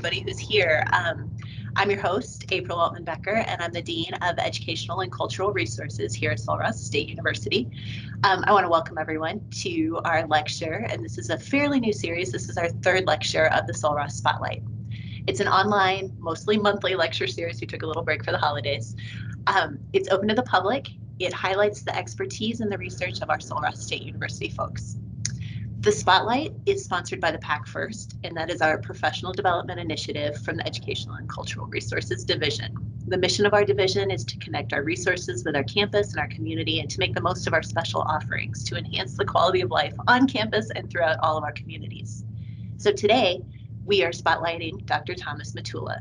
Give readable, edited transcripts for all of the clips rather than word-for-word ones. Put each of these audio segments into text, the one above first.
everybody who's here. I'm your host, April Altman-Becker, and I'm the Dean of Educational and Cultural Resources here at Sul Ross State University. I want to welcome everyone to our lecture, and this is a fairly new series. This is our third lecture of the Sul Ross Spotlight. It's an online, mostly monthly lecture series. We took a little break for the holidays. It's open to the public. It highlights the expertise and the research of our Sul Ross State University folks. The Spotlight is sponsored by the PAC First, and that is our professional development initiative from the Educational and Cultural Resources Division. The mission of our division is to connect our resources with our campus and our community and to make the most of our special offerings to enhance the quality of life on campus and throughout all of our communities. So today, we are spotlighting Dr. Thomas Matula,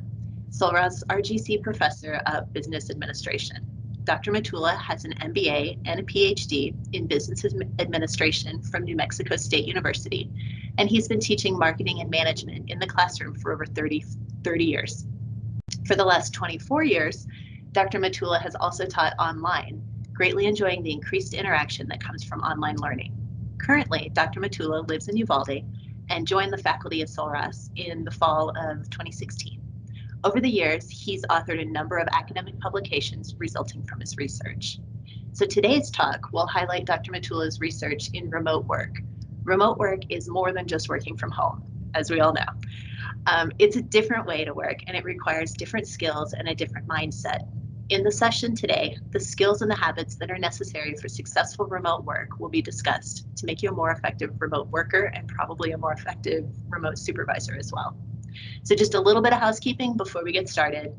Sul Ross RGC Professor of Business Administration. Dr. Matula has an MBA and a PhD in Business Administration from New Mexico State University, and he's been teaching marketing and management in the classroom for over 30 years. For the last 24 years, Dr. Matula has also taught online, greatly enjoying the increased interaction that comes from online learning. Currently, Dr. Matula lives in Uvalde and joined the faculty at Sul Ross in the fall of 2016. Over the years, he's authored a number of academic publications resulting from his research. So today's talk will highlight Dr. Matula's research in remote work. Remote work is more than just working from home, as we all know. It's a different way to work, and it requires different skills and a different mindset. In the session today, the skills and the habits that are necessary for successful remote work will be discussed to make you a more effective remote worker and probably a more effective remote supervisor as well. So just a little bit of housekeeping before we get started.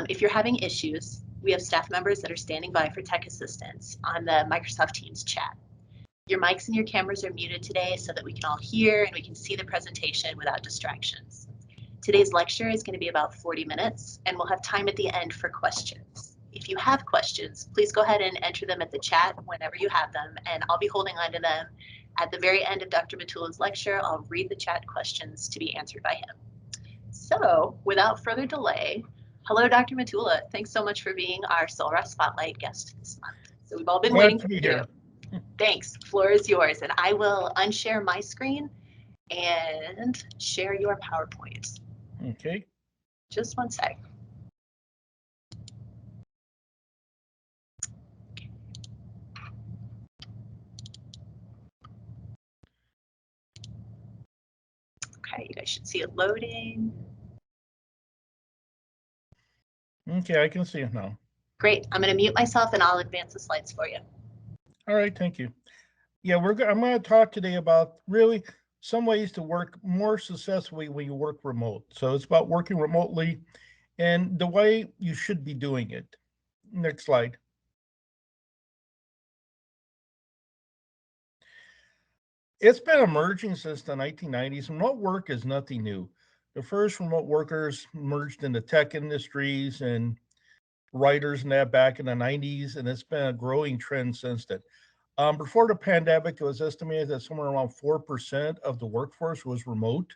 If you're having issues, we have staff members that are standing by for tech assistance on the Microsoft Teams chat. Your mics and your cameras are muted today so that we can all hear and we can see the presentation without distractions. Today's lecture is going to be about 40 minutes, and we'll have time at the end for questions. If you have questions, please go ahead and enter them at the chat whenever you have them, and I'll be holding on to them. At the very end of Dr. Matula's lecture, I'll read the chat questions to be answered by him. So without further delay, hello, Dr. Matula. Thanks so much for being our Sul Ross Spotlight guest this month. So we've all been waiting for you. Thanks, floor is yours. And I will unshare my screen and share your PowerPoint. Okay. Just one sec. Okay, you guys should see it loading. Okay, I can see it now. Great. I'm going to mute myself and I'll advance the slides for you. All right, thank you. Yeah, I'm going to talk today about really some ways to work more successfully when you work remote. So it's about working remotely and the way you should be doing it. Next slide. It's been emerging since the 1990s. Remote work is nothing new. The first remote workers merged in the tech industries and writers and that back in the 90s, and it's been a growing trend since then. Before the pandemic, it was estimated that somewhere around 4% of the workforce was remote,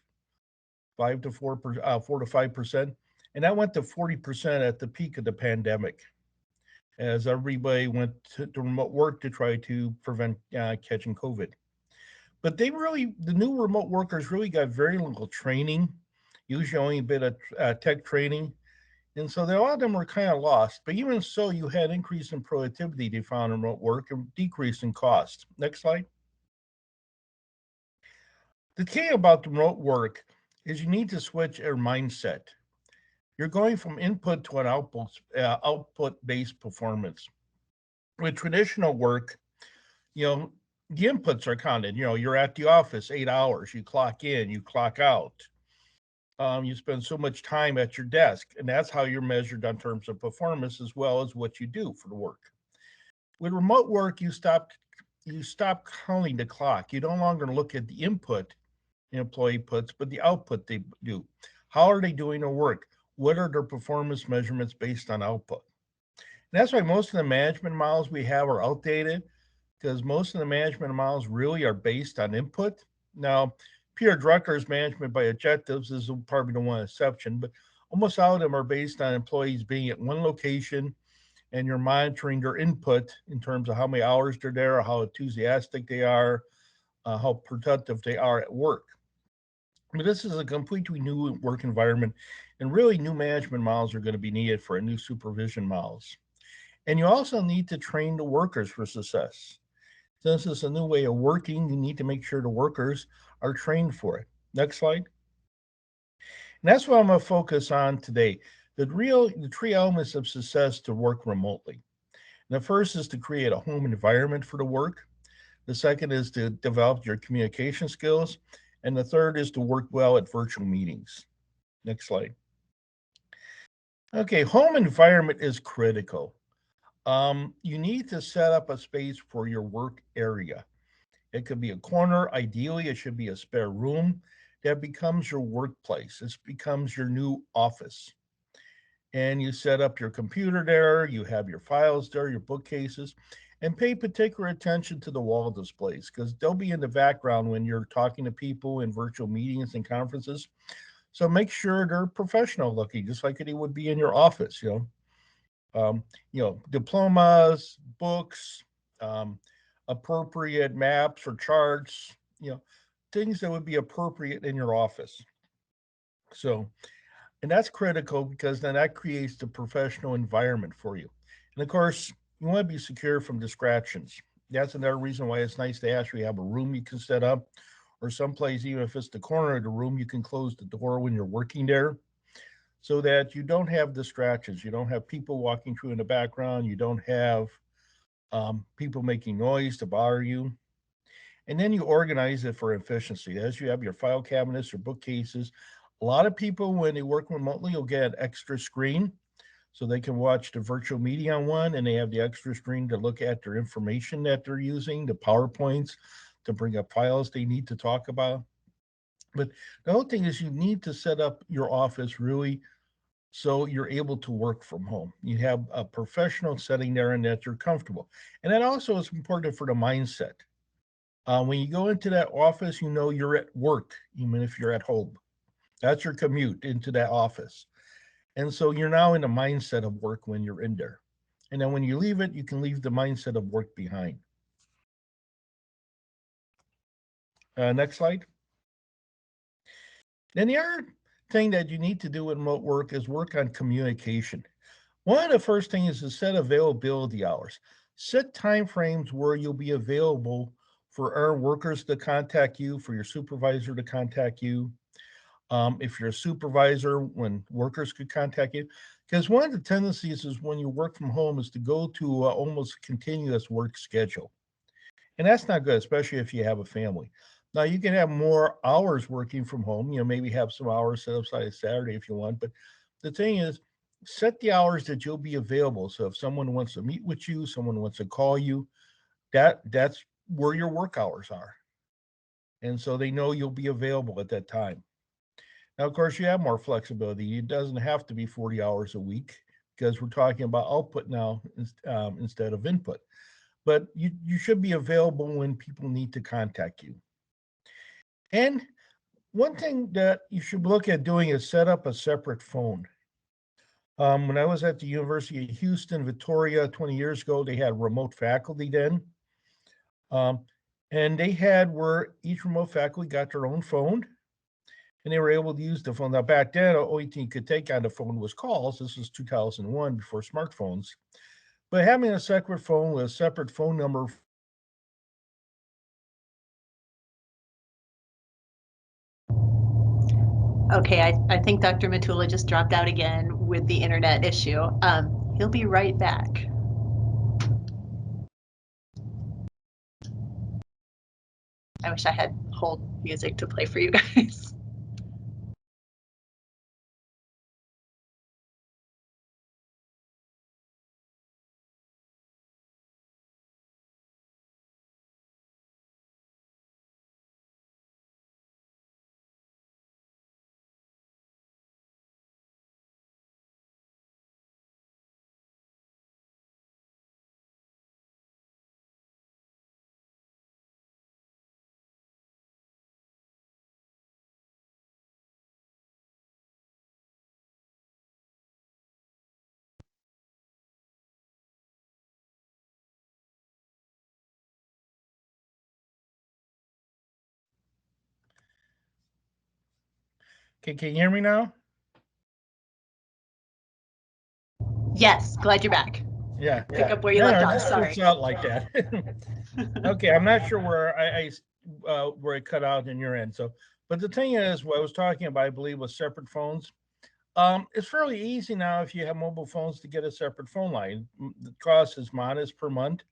4 to 5%, and that went to 40% at the peak of the pandemic, as everybody went to remote work to try to prevent catching COVID. But the new remote workers really got very little training, usually only a bit of tech training. And so a lot of them were kind of lost. But even so, you had increase in productivity they found in remote work and decrease in cost. Next slide. The key about the remote work is you need to switch your mindset. You're going from input to an output-based performance. With traditional work, the inputs are counted. You're at the office 8 hours. You clock in, you clock out. You spend so much time at your desk, and that's how you're measured in terms of performance as well as what you do for the work. With remote work, you stop counting the clock. You no longer look at the input the employee puts, but the output they do. How are they doing their work? What are their performance measurements based on output? And that's why most of the management models we have are outdated, because most of the management models really are based on input. Now, Peter Drucker's management by objectives is probably the one exception, but almost all of them are based on employees being at one location and you're monitoring their input in terms of how many hours they're there, how enthusiastic they are, how productive they are at work. But this is a completely new work environment, and really new management models are going to be needed for a new supervision models. And you also need to train the workers for success. Since it's a new way of working, you need to make sure the workers are trained for it. Next slide. And that's what I'm going to focus on today. The three elements of success to work remotely. And the first is to create a home environment for the work. The second is to develop your communication skills. And the third is to work well at virtual meetings. Next slide. Okay, home environment is critical. You need to set up a space for your work area. It could be a corner. Ideally, it should be a spare room that becomes your workplace. It becomes your new office. And you set up your computer there, you have your files there, your bookcases, and pay particular attention to the wall displays because they'll be in the background when you're talking to people in virtual meetings and conferences. So make sure they're professional looking, just like it would be in your office. Diplomas, books, um, appropriate maps or charts, things that would be appropriate in your office. So, and that's critical because then that creates the professional environment for you. And of course, you want to be secure from distractions. That's another reason why it's nice to actually have a room you can set up, or someplace, even if it's the corner of the room, you can close the door when you're working there so that you don't have distractions. You don't have people walking through in the background. You don't have people making noise to bother you. And then you organize it for efficiency. As you have your file cabinets or bookcases, a lot of people, when they work remotely, will get an extra screen so they can watch the virtual meeting on one, and they have the extra screen to look at their information that they're using, the PowerPoints, to bring up files they need to talk about. But the whole thing is you need to set up your office really so you're able to work from home. You have a professional setting there and that you're comfortable. And that also is important for the mindset. When you go into that office, you know you're at work, even if you're at home. That's your commute into that office. And so you're now in the mindset of work when you're in there. And then when you leave it, you can leave the mindset of work behind. Next slide. Then the other thing that you need to do in remote work is work on communication. One of the first things is to set availability hours. Set time frames where you'll be available for our workers to contact you, for your supervisor to contact you. If you're a supervisor, when workers could contact you. Because one of the tendencies is when you work from home is to go to almost continuous work schedule. And that's not good, especially if you have a family. Now, you can have more hours working from home, maybe have some hours set aside Saturday if you want. But the thing is, set the hours that you'll be available. So if someone wants to meet with you, someone wants to call you, that's where your work hours are. And so they know you'll be available at that time. Now, of course, you have more flexibility. It doesn't have to be 40 hours a week because we're talking about output now instead of input. But you should be available when people need to contact you. And one thing that you should look at doing is set up a separate phone. When I was at the University of Houston, Victoria, 20 years ago, they had remote faculty then. Um, and they had where each remote faculty got their own phone and they were able to use the phone. Now, back then, the only thing you could take on the phone was calls. This was 2001 before smartphones. But having a separate phone with a separate phone number. Okay, I think Dr. Matula just dropped out again with the internet issue. He'll be right back. I wish I had hold music to play for you guys. Okay, can you hear me now? Yes, glad you're back. Yeah. Pick up where you No, left it off. just Sorry. works out like that. Okay, I'm not sure where where it cut out in your end. So, but the thing is, what I was talking about, I believe, was separate phones. It's fairly easy now if you have mobile phones to get a separate phone line. The cost is modest per month,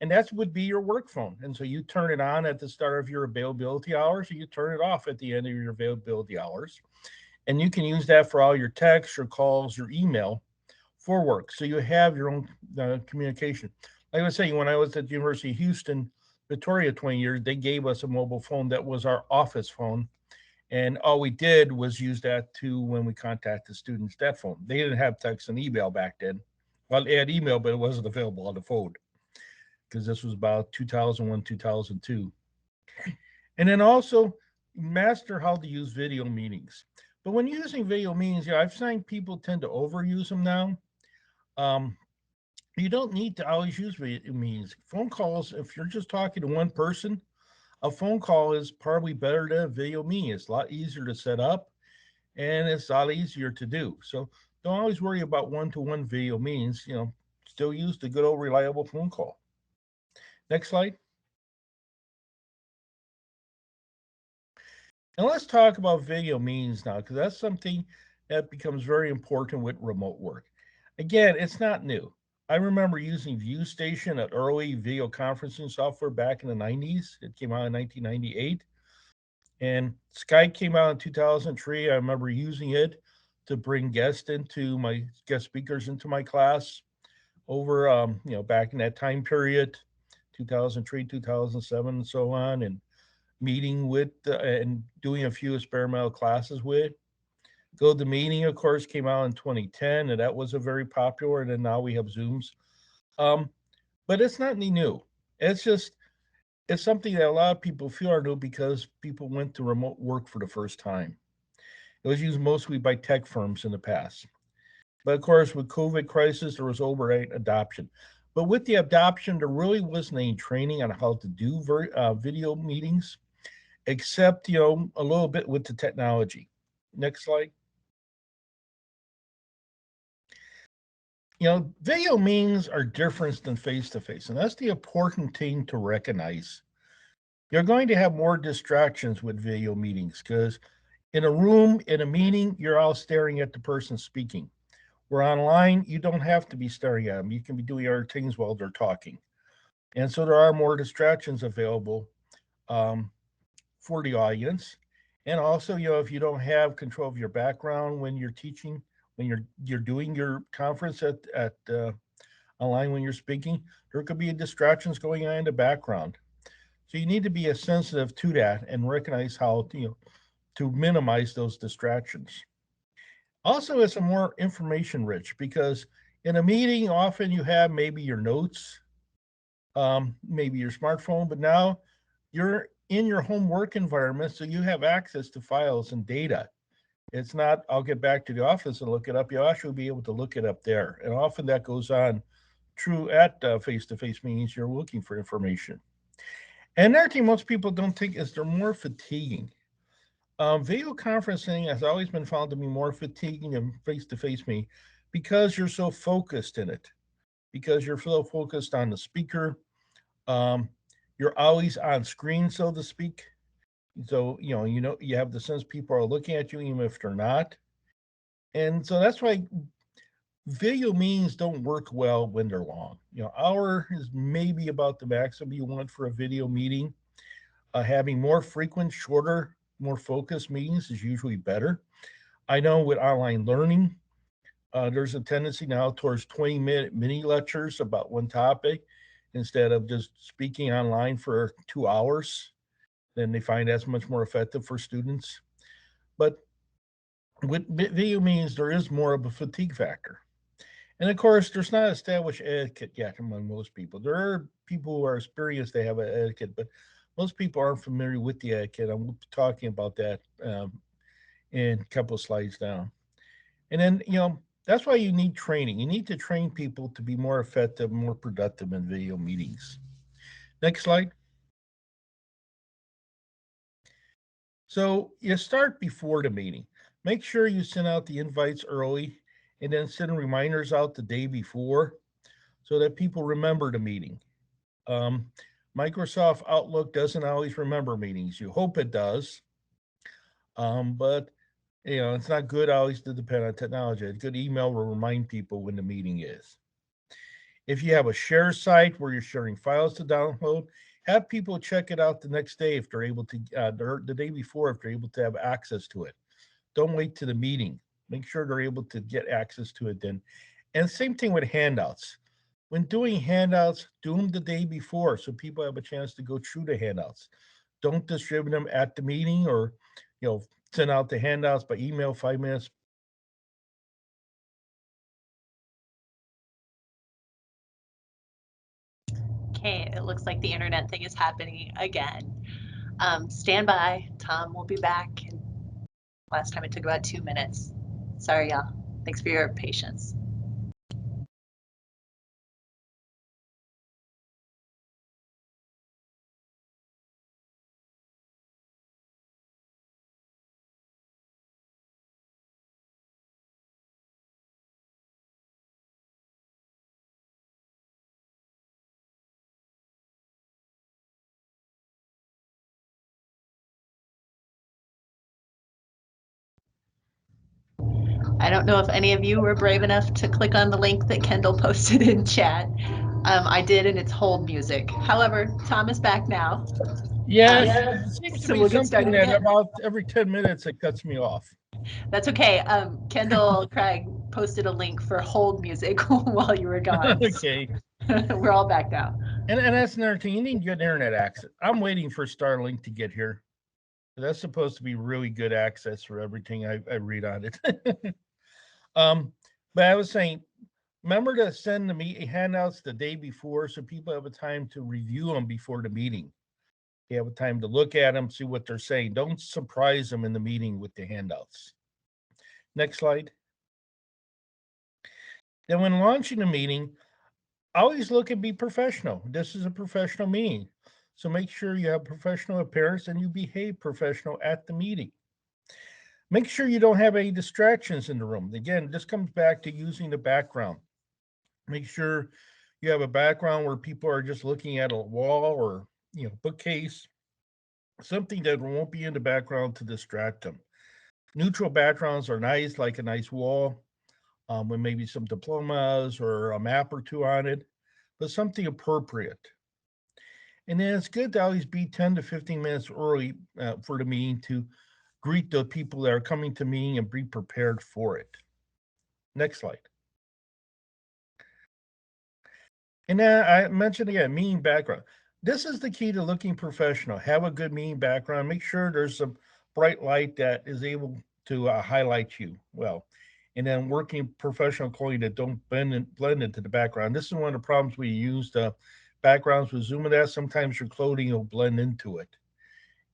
and that would be your work phone. And so you turn it on at the start of your availability hours, or you turn it off at the end of your availability hours, and you can use that for all your texts, your calls, your email for work. So you have your own communication. Like I was saying, when I was at the University of Houston, Victoria, 20 years, they gave us a mobile phone that was our office phone. And all we did was use that to when we contacted students, that phone. They didn't have text and email back then. Well, they had email, but it wasn't available on the phone because this was about 2001, 2002. And then also master how to use video meetings. But when using video meetings, yeah, I've seen people tend to overuse them now. Um, you don't need to always use video meetings. Phone calls, if you're just talking to one person, a phone call is probably better than a video meeting. It's a lot easier to set up and it's a lot easier to do. So don't always worry about one-to-one video meetings. Still use the good old reliable phone call. Next slide. And let's talk about video meetings now, because that's something that becomes very important with remote work. Again, it's not new. I remember using ViewStation, at early video conferencing software back in the 90s. It came out in 1998. And Skype came out in 2003. I remember using it to bring guest speakers into my class over, back in that time period, 2003, 2007, and so on, and meeting with and doing a few experimental classes with. Go to Meeting, of course, came out in 2010, and that was a very popular. And then now we have Zooms. Um, but it's not any new. It's just it's something that a lot of people feel are new because people went to remote work for the first time. It was used mostly by tech firms in the past. But of course, with COVID crisis, there was overnight adoption. But with the adoption, there really wasn't any training on how to do video meetings, except a little bit with the technology. Next slide. Video meetings are different than face to face, and that's the important thing to recognize. You're going to have more distractions with video meetings because in a room, in a meeting, you're all staring at the person speaking. Where online, you don't have to be staring at them. You can be doing other things while they're talking. And so there are more distractions available um, for the audience. And also, if you don't have control of your background when you're teaching, when you're doing your conference at online when you're speaking, there could be distractions going on in the background. So you need to be sensitive to that and recognize how to minimize those distractions. Also, it's a more information rich because in a meeting, often you have maybe your notes, maybe your smartphone, but now you're in your home work environment, so you have access to files and data. It's not, I'll get back to the office and look it up. You'll actually be able to look it up there. And often that goes on true at face to face meetings. You're looking for information. And another thing most people don't think is they're more fatiguing. Video conferencing has always been found to be more fatiguing than face to face meeting because you're so focused in it, because you're so focused on the speaker. Um, you're always on screen, so to speak. So, you have the sense people are looking at you even if they're not. And so that's why video meetings don't work well when they're long. Hour is maybe about the maximum you want for a video meeting. Having more frequent, shorter, more focused meetings is usually better. I know with online learning, there's a tendency now towards 20-minute mini lectures about one topic instead of just speaking online for 2 hours. Then they find that's much more effective for students. But with video meetings, there is more of a fatigue factor. And of course, there's not established etiquette yet among most people. There are people who are experienced, they have an etiquette, but most people aren't familiar with the etiquette. I'm talking about that in a couple of slides down. And then, that's why you need training. You need to train people to be more effective, more productive in video meetings. Next slide. So you start before the meeting. Make sure you send out the invites early and then send reminders out the day before so that people remember the meeting. Um, Microsoft Outlook doesn't always remember meetings. You hope it does, but it's not good always to depend on technology. A good email will remind people when the meeting is. If you have a share site where you're sharing files to download, have people check it out the next day if they're able to, the day before if they're able to have access to it. Don't wait to the meeting. Make sure they're able to get access to it then. And same thing with handouts. When doing handouts, do them the day before so people have a chance to go through the handouts. Don't distribute them at the meeting or, you know, send out the handouts by email 5 minutes. Okay, it looks like the internet thing is happening again. Stand by. Tom will be back. Last time it took about 2 minutes. Sorry, y'all. Thanks for your patience. I don't know if any of you were brave enough to click on the link that Kendall posted in chat. I did, and it's hold music. However, Tom is back now. Yes, it seems to So be we'll get something started that again. about every 10 minutes it cuts me off. That's okay. Kendall Craig posted a link for hold music while you were gone. Okay. We're all back now. And that's another thing. You need good internet access. I'm waiting for Starlink to get here. That's supposed to be really good access for everything I read on it. um, but I was saying, remember to send the handouts the day before so people have a time to review them before the meeting. You have a time to look at them, see what they're saying. Don't surprise them in the meeting with the handouts. Next slide. Then, when launching a meeting, always look and be professional. This is a professional meeting. So make sure you have professional appearance and you behave professional at the meeting. Make sure you don't have any distractions in the room. Again, this comes back to using the background. Make sure you have a background where people are just looking at a wall or bookcase, something that won't be in the background to distract them. Neutral backgrounds are nice, like a nice wall with maybe some diplomas or a map or two on it, but something appropriate. And then it's good to always be 10 to 15 minutes early for the meeting to greet the people that are coming to meeting and be prepared for it. Next slide. And then I mentioned again, meeting background. This is the key to looking professional. Have a good meeting background. Make sure there's some bright light that is able to highlight you well. And then working professional clothing that don't blend into the background. This is one of the problems we use backgrounds with Zoom. That sometimes your clothing will blend into it,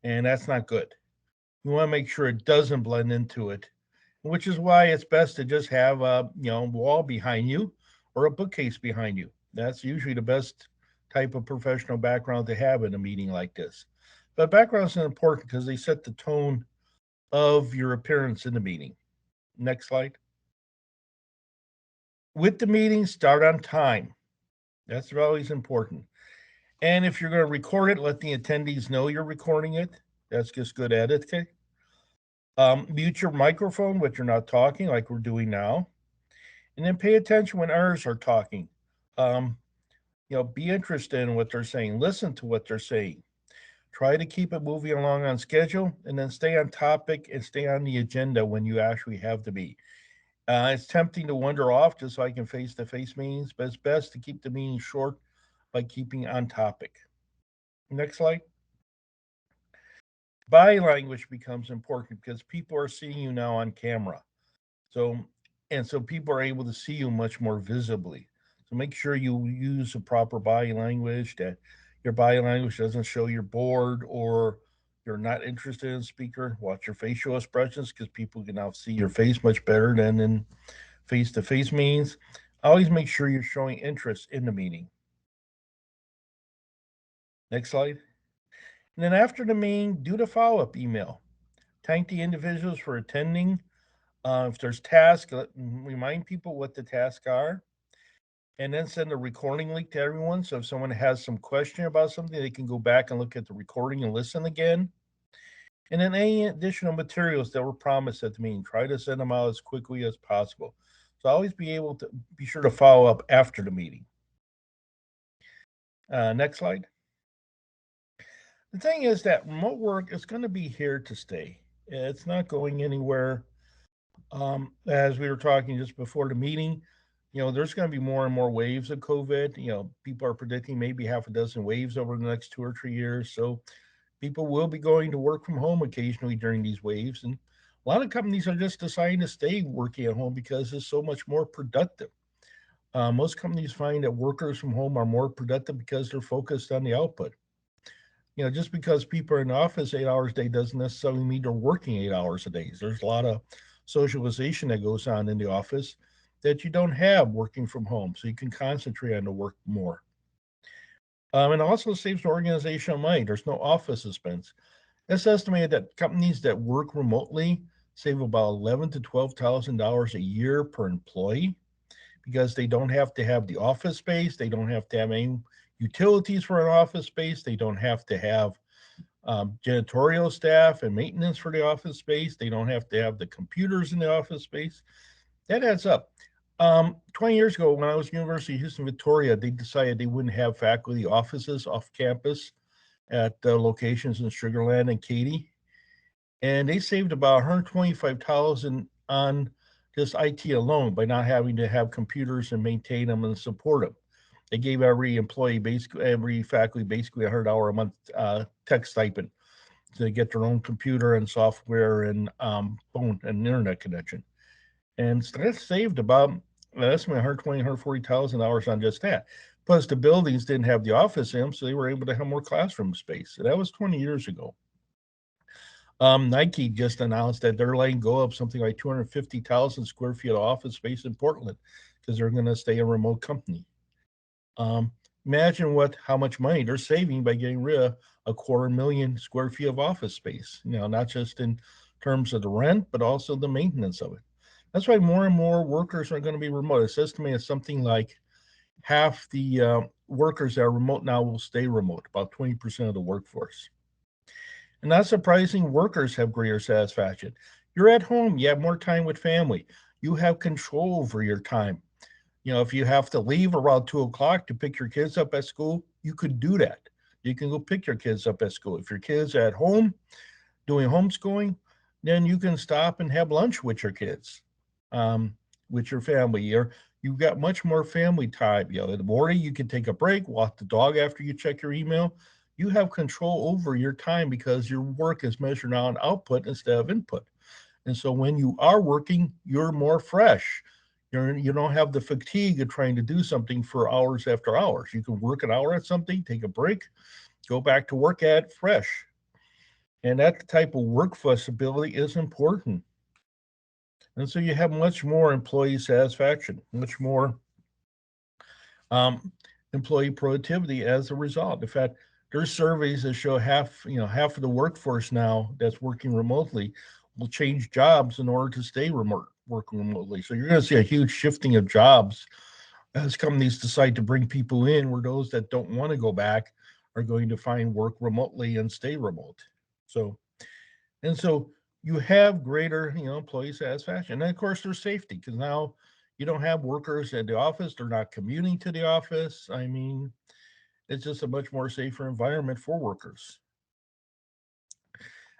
and that's not good. You want to make sure it doesn't blend into it, which is why it's best to just have a wall behind you or a bookcase behind you. That's usually the best type of professional background to have in a meeting like this. But backgrounds are important because they set the tone of your appearance in the meeting. Next slide. With the meeting, start on time. That's always important. And if you're going to record it, let the attendees know you're recording it. That's just good etiquette. Mute your microphone when you're not talking, like we're doing now, and then pay attention when others are talking. Um, be interested in what they're saying. Listen to what they're saying. Try to keep it moving along on schedule, and then stay on topic and stay on the agenda when you actually have to be. It's tempting to wander off just like in face-to-face meetings, but it's best to keep the meeting short by keeping on topic. Next slide. Body language becomes important because people are seeing you now on camera. So people are able to see you much more visibly. So make sure you use the proper body language, that your body language doesn't show you're bored or you're not interested in the speaker. Watch your facial expressions because people can now see your face much better than in face to face meetings. Always make sure you're showing interest in the meeting. Next slide. And then after the meeting, do the follow up email. Thank the individuals for attending. If there's tasks, remind people what the tasks are, and then send a recording link to everyone. So if someone has some question about something, they can go back and look at the recording and listen again. And then any additional materials that were promised at the meeting, try to send them out as quickly as possible. So always be able to be sure to follow up after the meeting. Next slide. The thing is that remote work is going to be here to stay. It's not going anywhere. As we were talking just before the meeting, there's going to be more and more waves of COVID. People are predicting maybe half a dozen waves over the next 2 or 3 years. So people will be going to work from home occasionally during these waves. And a lot of companies are just deciding to stay working at home because it's so much more productive. Most companies find that workers from home are more productive because they're focused on the output. Just because people are in the office 8 hours a day doesn't necessarily mean they're working 8 hours a day. There's a lot of socialization that goes on in the office that you don't have working from home, so you can concentrate on the work more. And it also saves the organizational money. There's no office expense. It's estimated that companies that work remotely save about $11,000 to $12,000 a year per employee because they don't have to have the office space. They don't have to have any utilities for an office space. They don't have to have janitorial staff and maintenance for the office space. They don't have to have the computers in the office space. That adds up. 20 years ago, when I was at University of Houston, Victoria, they decided they wouldn't have faculty offices off campus at locations in Sugar Land and Katy, and they saved about 125,000 on just IT alone by not having to have computers and maintain them and support them. They gave every employee, basically every faculty, basically $100 a month tech stipend to get their own computer and software and phone and internet connection. And so that saved about that's 120, $140,000 on just that. Plus, the buildings didn't have the office in them, so they were able to have more classroom space. So that was 20 years ago. Nike just announced that they're letting go of something like 250,000 square feet of office space in Portland because they're going to stay a remote company. Um, Imagine how much money they're saving by getting rid of 250,000 square feet of office space. Not just in terms of the rent, but also the maintenance of it. That's why more and more workers are going to be remote. It's estimated something like half the workers that are remote now will stay remote, about 20% of the workforce. And not surprising, workers have greater satisfaction. You're at home, you have more time with family, you have control over your time. If you have to leave around 2 o'clock to pick your kids up at school, you could do that. You can go pick your kids up at school. If your kids are at home doing homeschooling, then you can stop and have lunch with your kids, with your family. You've got much more family time. In the morning, you can take a break, walk the dog after you check your email. You have control over your time because your work is measured on output instead of input. And so when you are working, you're more fresh. You don't have the fatigue of trying to do something for hours after hours. You can work an hour at something, take a break, go back to work at it fresh. And that type of work flexibility is important. And so you have much more employee satisfaction, much more um, employee productivity as a result. In fact, there's surveys that show half of the workforce now that's working remotely will change jobs in order to stay remote working remotely. So you're going to see a huge shifting of jobs as companies decide to bring people in, where those that don't want to go back are going to find work remotely and stay remote. So and so you have greater, employee satisfaction. And of course, there's safety because now you don't have workers at the office. They're not commuting to the office. I mean, it's just a much more safer environment for workers.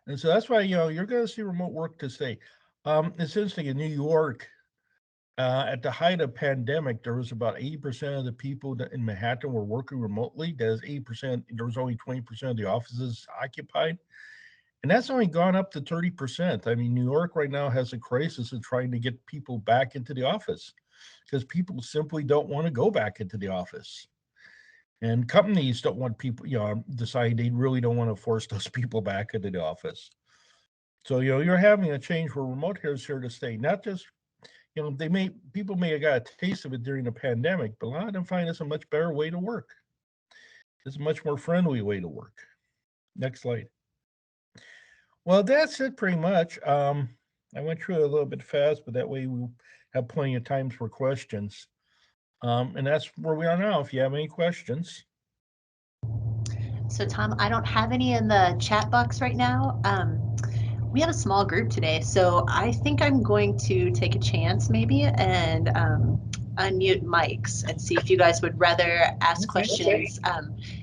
And so that's why, you're going to see remote work to stay. It's interesting in New York, at the height of pandemic, there was about 80% of the people that in Manhattan were working remotely. There's 80%, there was only 20% of the offices occupied. And that's only gone up to 30%. I mean, New York right now has a crisis of trying to get people back into the office because people simply don't want to go back into the office. And companies don't want people, decide they really don't want to force those people back into the office. So, you're having a change where remote here is here to stay. Not just, people may have got a taste of it during the pandemic, but a lot of them find it's a much better way to work. It's a much more friendly way to work. Next slide. Well, that's it pretty much. I went through it a little bit fast, but that way we have plenty of times for questions. And that's where we are now. If you have any questions, So Tom, I don't have any in the chat box right now. We have a small group today, so I think I'm going to take a chance maybe and unmute mics and see if you guys would rather ask okay. questions.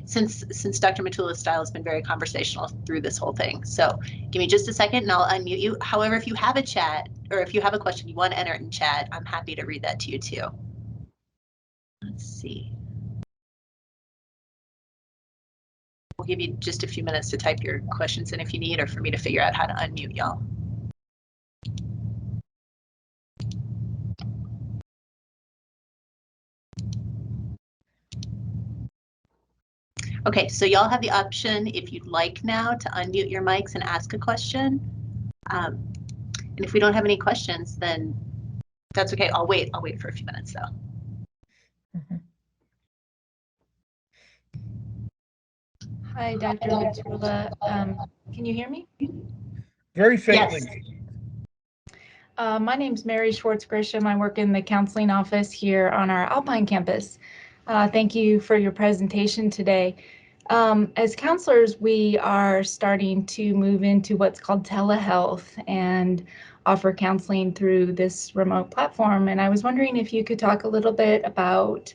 Since Dr. Matula's style has been very conversational through this whole thing. So give me just a second and I'll unmute you. However, if you have a chat or if you have a question you want to enter it in chat, I'm happy to read that to you too. Let's see. We'll give you just a few minutes to type your questions in if you need, or for me to figure out how to unmute y'all. Okay, so y'all have the option, if you'd like now, to unmute your mics and ask a question. And if we don't have any questions, then that's okay. I'll wait for a few minutes though. Hi, Dr. Matula. Can you hear me? Very faintly. Yes. My name's Mary Schwartz Grisham. I work in the counseling office here on our Alpine campus. Thank you for your presentation today. As counselors, we are starting to move into what's called telehealth and offer counseling through this remote platform. And I was wondering if you could talk a little bit about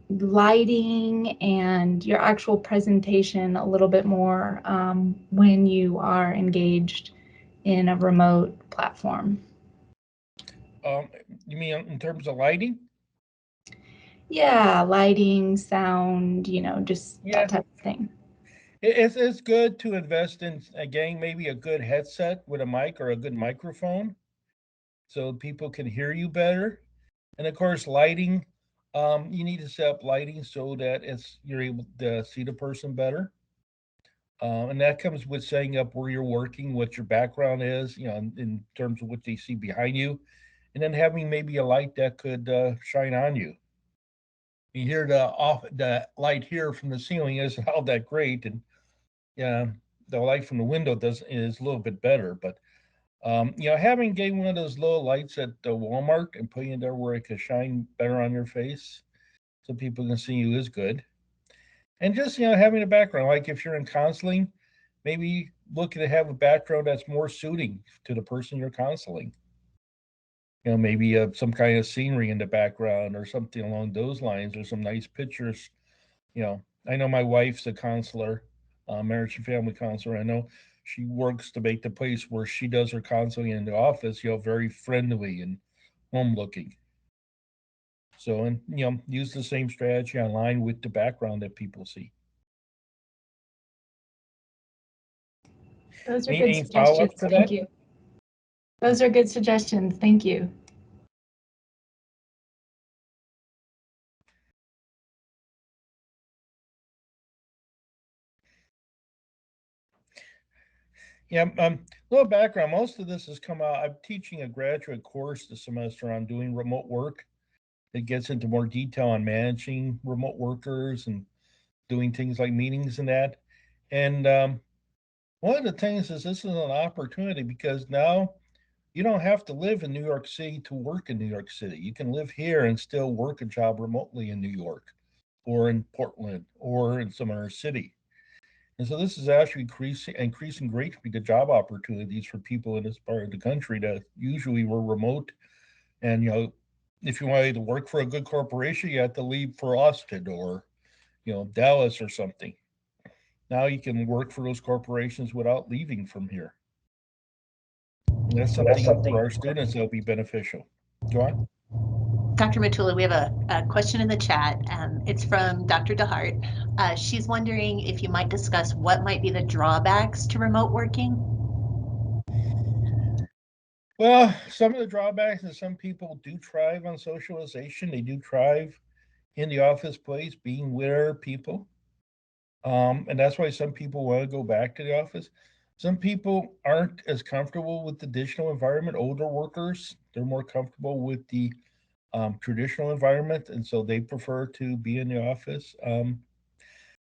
lighting and your actual presentation a little bit more when you are engaged in a remote platform. You mean in terms of lighting? Yeah, lighting, sound, just Yeah. that type of thing. It's good to invest in, again, maybe a good headset with a mic or a good microphone so people can hear you better. And of course, lighting, you need to set up lighting so that you're able to see the person better. And that comes with setting up where you're working, what your background is, in terms of what they see behind you, and then having maybe a light that could shine on you. You hear the light here from the ceiling isn't all that great, and yeah, the light from the window is a little bit better. But having getting one of those little lights at the Walmart and putting it there where it can shine better on your face, so people can see you is good. And just having a background, like if you're in counseling, maybe look to have a background that's more suiting to the person you're counseling. Maybe some kind of scenery in the background or something along those lines, or some nice pictures. I know my wife's a counselor, marriage and family counselor. I know she works to make the place where she does her counseling in the office, very friendly and home looking. So, and use the same strategy online with the background that people see. Those are good Any follow suggestions. up to Thank that? you. Those are good suggestions. Thank you. Yeah, little background. Most of this has come out. I'm teaching a graduate course this semester on doing remote work. It gets into more detail on managing remote workers and doing things like meetings and that. And one of the things is this is an opportunity because now you don't have to live in New York City to work in New York City. You can live here and still work a job remotely in New York or in Portland or in some other city. And so this is actually increasing greatly the job opportunities for people in this part of the country that usually were remote. And if you wanted to work for a good corporation, you had to leave for Austin or Dallas or something. Now you can work for those corporations without leaving from here. And that's something for our students that'll be beneficial. Go on. Dr. Matula, we have a question in the chat. It's from Dr. DeHart. She's wondering if you might discuss what might be the drawbacks to remote working. Well, some of the drawbacks is some people do thrive on socialization. They do thrive in the office place, being with people. And that's why some people want to go back to the office. Some people aren't as comfortable with the digital environment. Older workers, they're more comfortable with the traditional environment, and so they prefer to be in the office. And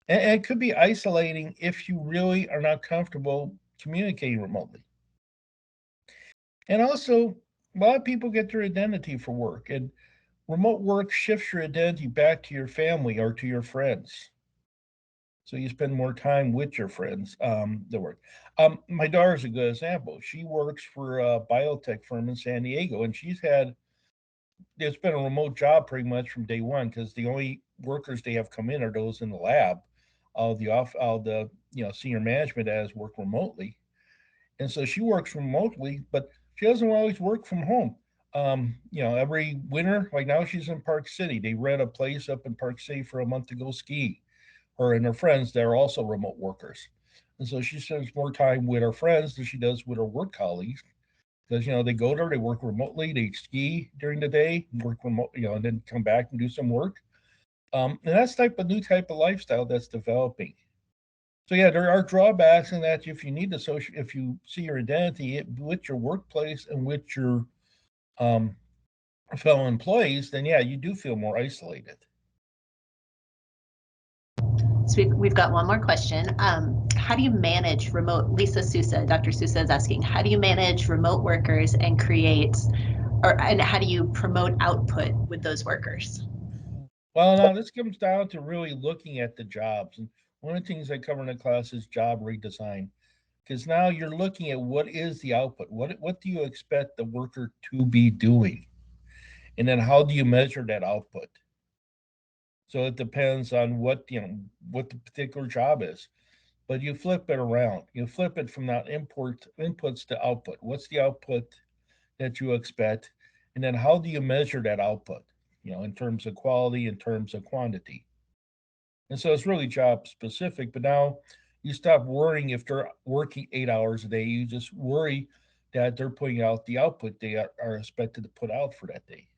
it could be isolating if you really are not comfortable communicating remotely. And also, a lot of people get their identity for work, and remote work shifts your identity back to your family or to your friends. So you spend more time with your friends that work. My daughter's a good example. She works for a biotech firm in San Diego, and it's been a remote job pretty much from day one because the only workers they have come in are those in the lab. All the senior management has worked remotely, and so she works remotely, but she doesn't always work from home. Every winter, like now she's in Park City. They rent a place up in Park City for a month to go ski. Her and her friends, they're also remote workers. And so she spends more time with her friends than she does with her work colleagues because, they go there, they work remotely, they ski during the day, work remote, and then come back and do some work. And that's new type of lifestyle that's developing. So yeah, there are drawbacks in that if you see your identity with your workplace and with your um, fellow employees, then yeah, you do feel more isolated. So we've got one more question. How do you manage remote, Dr. Sousa is asking, how do you manage remote workers and and how do you promote output with those workers? Well, now this comes down to really looking at the jobs. And one of the things I cover in the class is job redesign. Because now you're looking at what is the output? What do you expect the worker to be doing? And then how do you measure that output? So it depends on what the particular job is. But you flip it around. You flip it from that inputs to output. What's the output that you expect? And then how do you measure that output? In terms of quality, in terms of quantity. And so it's really job specific. But now you stop worrying if they're working 8 hours a day. You just worry that they're putting out the output they are expected to put out for that day.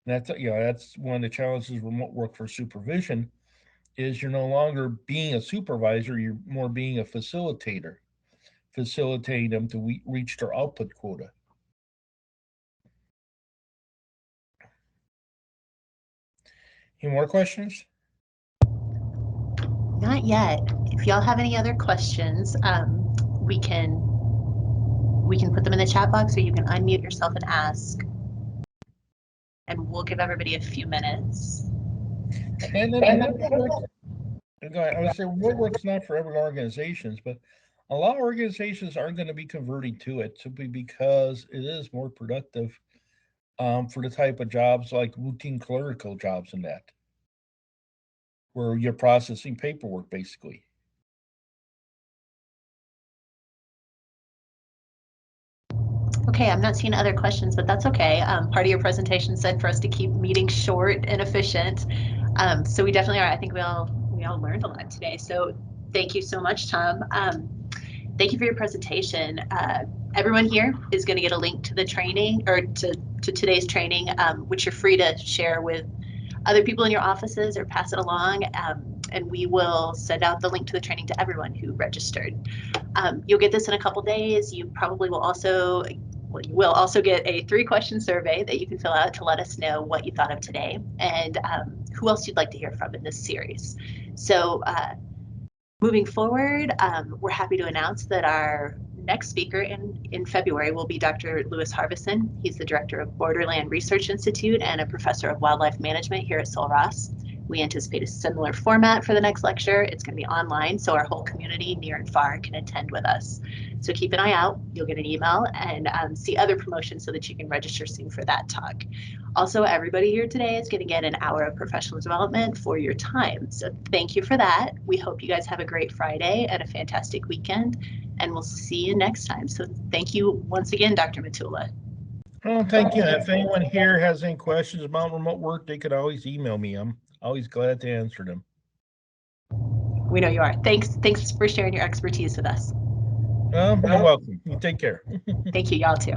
And that's one of the challenges of remote work for supervision is you're no longer being a supervisor, you're more being a facilitator, facilitating them to reach their output quota. Any more questions? Not yet. If y'all have any other questions, we can put them in the chat box, or you can unmute yourself and ask. And we'll give everybody a few minutes. And then I would say remote work's not for every organizations, but a lot of organizations aren't going to be converting to it simply because it is more productive for the type of jobs like routine clerical jobs and that, where you're processing paperwork basically. Okay, I'm not seeing other questions, but that's okay. Part of your presentation said for us to keep meetings short and efficient. So we definitely are. I think we all learned a lot today. So thank you so much, Tom. Thank you for your presentation. Everyone here is going to get a link to the training or to today's training, which you're free to share with other people in your offices or pass it along. And we will send out the link to the training to everyone who registered. You'll get this in a couple days. You probably will also get a 3-question survey that you can fill out to let us know what you thought of today and who else you'd like to hear from in this series. So moving forward, we're happy to announce that our next speaker in February will be Dr. Louis Harbison. He's the director of Borderland Research Institute and a professor of wildlife management here at Sul Ross. We anticipate a similar format for the next lecture. It's going to be online, so our whole community, near and far, can attend with us. So keep an eye out. You'll get an email and see other promotions so that you can register soon for that talk. Also, everybody here today is going to get an hour of professional development for your time. So thank you for that. We hope you guys have a great Friday and a fantastic weekend, and we'll see you next time. So thank you once again, Dr. Matula. Well, thank you. If anyone here has any questions about remote work, they could always email me. I'm always glad to answer them. We know you are. Thanks for sharing your expertise with us. You're welcome. You take care. Thank you, y'all too.